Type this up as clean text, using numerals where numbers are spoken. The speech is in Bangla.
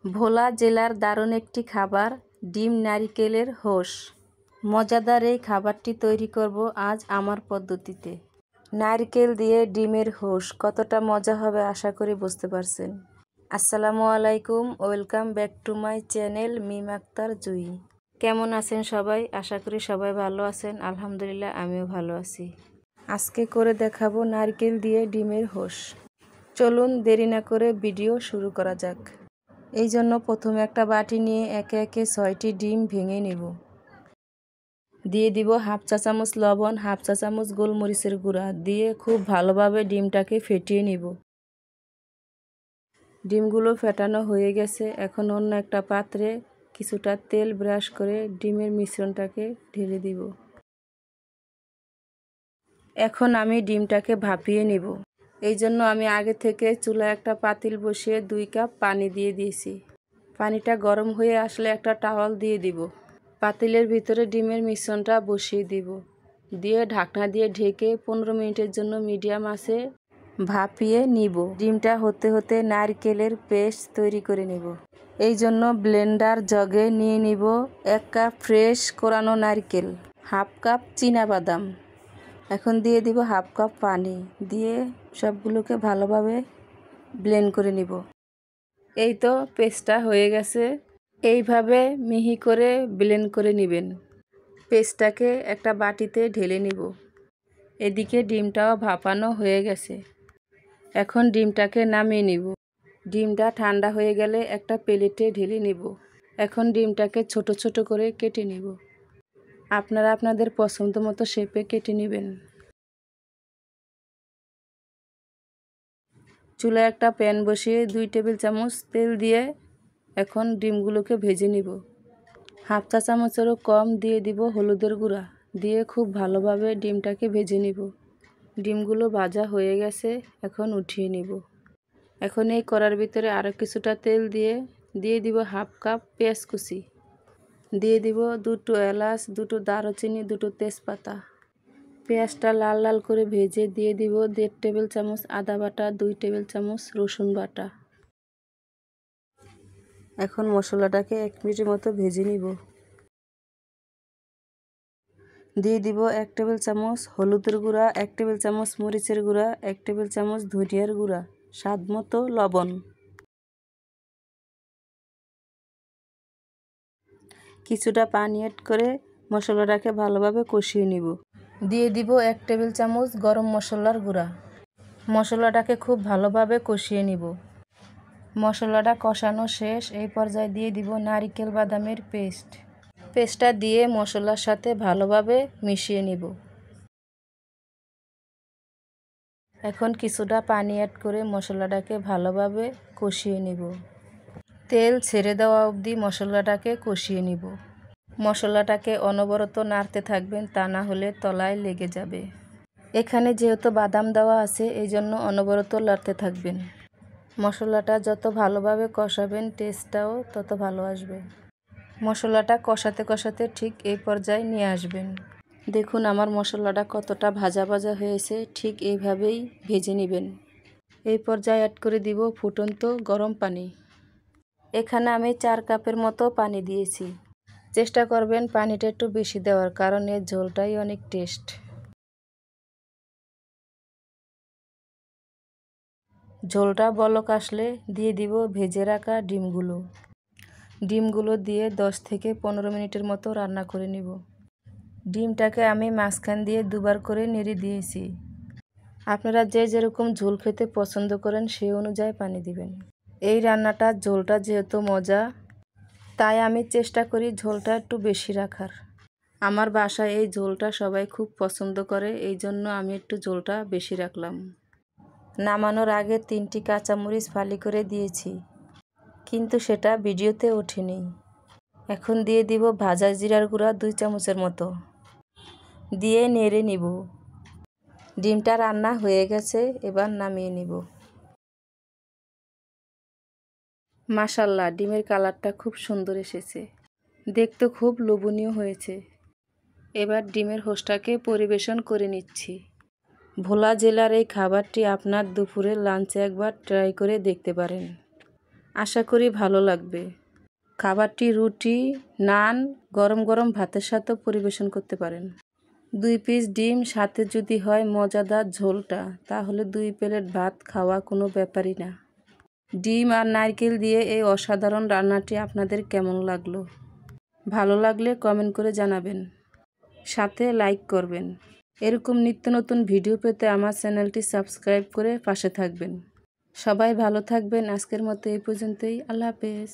ভোলা জেলার দারুণ একটি খাবার ডিম নারিকেলের হোস। মজাদার এই খাবারটি তৈরি করব আজ আমার পদ্ধতিতে। নারকেল দিয়ে ডিমের হোস কতটা মজা হবে আশা করি বুঝতে পারছেন। আসসালামু আলাইকুম, welcome back to my channel Mim Akter Jui. কেমন আছেন সবাই? আশা করি সবাই ভালো আছেন। আলহামদুলিল্লাহ আমিও ভালো আছি। আজকে করে দেখাবো নারকেল দিয়ে ডিমের হোস। চলুন দেরি না করে ভিডিও শুরু করা যাক। এই জন্য প্রথমে একটা বাটি নিয়ে একে একে 6টি ডিম ভেঙে নেব। দিয়ে দিব হাফ চা চামচ লবণ, হাফ চা চামচ গোলমরিচের গুঁড়া দিয়ে খুব ভালোভাবে ডিমটাকে ফেটিয়ে নিব। ডিমগুলো ফেটানো হয়ে গেছে। এখন অন্য একটা পাত্রে কিছুটা তেল ব্রাশ করে ডিমের মিশ্রণটাকে ঢেলে দিব। এখন আমি ডিমটাকে ভাপিয়ে নিব। এই জন্য আমি আগে থেকে চুলায় একটা পাতিল বসিয়ে 2 কাপ পানি দিয়ে দিয়েছি। পানিটা গরম হয়ে আসলে একটা টাওয়াল দিয়ে দিব। পাতিলের ভিতরে ডিমের মিশ্রণটা বসিয়ে দিব। দিয়ে ঢাকনা দিয়ে ঢেকে 15 মিনিটের জন্য মিডিয়াম আঁচে ভাপিয়ে নিব। ডিমটা হতে হতে নারকেলের পেস্ট তৈরি করে নিব। এই জন্য ব্লেন্ডার জগে নিয়ে নিব 1 কাপ ফ্রেশ কোরানো নারকেল, হাফ কাপ চীনাবাদাম। এখন দিয়ে দিব হাফ কাপ পানি, দিয়ে সবগুলোকে ভালোভাবে ব্লেন্ড করে নিব। এই তো পেস্টটা হয়ে গেছে। এইভাবে মিহি করে ব্লেন্ড করে নেবেন। পেস্টটাকে একটা বাটিতে ঢেলে নিব। এদিকে ডিমটাও ভাপানো হয়ে গেছে। এখন ডিমটাকে নামিয়ে নিব। ডিমটা ঠান্ডা হয়ে গেলে একটা প্লেটে ঢেলে নিব। এখন ডিমটাকে ছোট ছোট করে কেটে নিব। আপনারা আপনাদের পছন্দ মতো শেপে কেটে নেবেন। চুলায় একটা প্যান বসিয়ে 2 টেবিল চামচ তেল দিয়ে এখন ডিমগুলোকে ভেজে নিব। হাফ চা চামচেরও কম দিয়ে দিব হলুদের গুঁড়া, দিয়ে খুব ভালোভাবে ডিমটাকে ভেজে নিব। ডিমগুলো ভাজা হয়ে গেছে, এখন উঠিয়ে নিব। এখন এই কড়ার ভিতরে আরও কিছুটা তেল দিয়ে দিব হাফ কাপ পেঁয়াজ কুচি, দিয়ে দিব 2টো এলাচ, 2টো দারুচিনি, 2টো তেজপাতা। পেঁয়াজটা লাল লাল করে ভেজে দিয়ে দিব 1.5 টেবিল চামচ আদা বাটা, 2 টেবিল চামচ রসুন বাটা। এখন মশলাটাকে 1 মিনিটের মতো ভেজে নিব। দিয়ে দিব 1 টেবিল চামচ হলুদের গুঁড়া, 1 টেবিল চামচ মরিচের গুঁড়া, 1 টেবিল চামচ ধনিয়ার গুঁড়া, স্বাদ মতো লবণ। কিছুটা পানি অ্যাড করে মশলাটাকে ভালোভাবে কষিয়ে নিব। দিয়ে দিব 1 টেবিল চামচ গরম মশলার গুঁড়া। মশলাটাকে খুব ভালোভাবে কষিয়ে নিব। মশলাটা কষানো শেষ। এই পর্যায়ে দিয়ে দিব নারকেল বাদামের পেস্টটা দিয়ে মশলার সাথে ভালোভাবে মিশিয়ে নিব। এখন কিছুটা পানি অ্যাড করে মশলাটাকে ভালোভাবে কষিয়ে নিব। তেল ছেড়ে দেওয়া অবধি মশলাটাকে কষিয়ে নিব। মশলাটাকে অনবরত নাড়তে থাকবেন, তা না হলে তলায় লেগে যাবে। এখানে যেহেতু বাদাম দেওয়া আছে এই জন্য অনবরত নাড়তে থাকবেন। মশলাটা যত ভালোভাবে কষাবেন টেস্টটাও তত ভালো আসবে। মশলাটা কষাতে কষাতে ঠিক এই পর্যায়ে নিয়ে আসবেন। দেখুন আমার মশলাটা কতটা ভাজা ভাজা হয়েছে, ঠিক এইভাবেই ভেজে নেবেন। এই পর্যায়ে অ্যাড করে দিব ফুটন্ত গরম পানি। এখানে আমি 4 কাপের মতো পানি দিয়েছি। চেষ্টা করবেন পানিটা একটু বেশি দেওয়ার, কারণ এর ঝোলটাই অনেক টেস্ট। ঝোলটা বলক আসলে দিয়ে দিব ভেজে রাখা ডিমগুলো দিয়ে 10 থেকে 15 মিনিটের মতো রান্না করে নিব। ডিমটাকে আমি মাঝখান দিয়ে 2বার করে নেড়ে দিয়েছি। আপনারা যে যেরকম ঝোল খেতে পছন্দ করেন সেই অনুযায়ী পানি দিবেন। এই রান্নাটার ঝোলটা যেহেতু মজা, তাই আমি চেষ্টা করি ঝোলটা একটু বেশি রাখার। আমার বাসায় এই ঝোলটা সবাই খুব পছন্দ করে, এই জন্য আমি একটু ঝোলটা বেশি রাখলাম। নামানোর আগে 3টি কাঁচামরিচ ফালি করে দিয়েছি, কিন্তু সেটা ভিডিওতে ওঠেনি। এখন দিয়ে দিব ভাজা জিরার গুঁড়া 2 চামচের মতো, দিয়ে নেড়ে নিব। ডিমটা রান্না হয়ে গেছে, এবার নামিয়ে নিব। মাশাআল্লাহ, ডিমের কালারটা খুব সুন্দর এসেছে, দেখতে খুব লোভনীয় হয়েছে। এবার ডিমের হোসটাকে পরিবেশন করে নিচ্ছি। ভোলা জেলার এই খাবারটি আপনার দুপুরের লাঞ্চে একবার ট্রাই করে দেখতে পারেন। আশা করি ভালো লাগবে। খাবারটি রুটি, নান, গরম গরম ভাতের সাথেও পরিবেশন করতে পারেন। 2 পিস ডিম, সাথে যদি হয় মজাদার ঝোলটা, তাহলে 2 প্লেট ভাত খাওয়া কোনো ব্যাপারই না। ডিম আর নারকেল দিয়ে এই অসাধারণ রান্নাটি আপনাদের কেমন লাগলো? ভালো লাগলে কমেন্ট করে জানাবেন, সাথে লাইক করবেন। এরকম নিত্য নতুন ভিডিও পেতে আমার চ্যানেলটি সাবস্ক্রাইব করে পাশে থাকবেন। সবাই ভালো থাকবেন। আজকের মতো এই পর্যন্তই। আল্লাহ হাফেজ।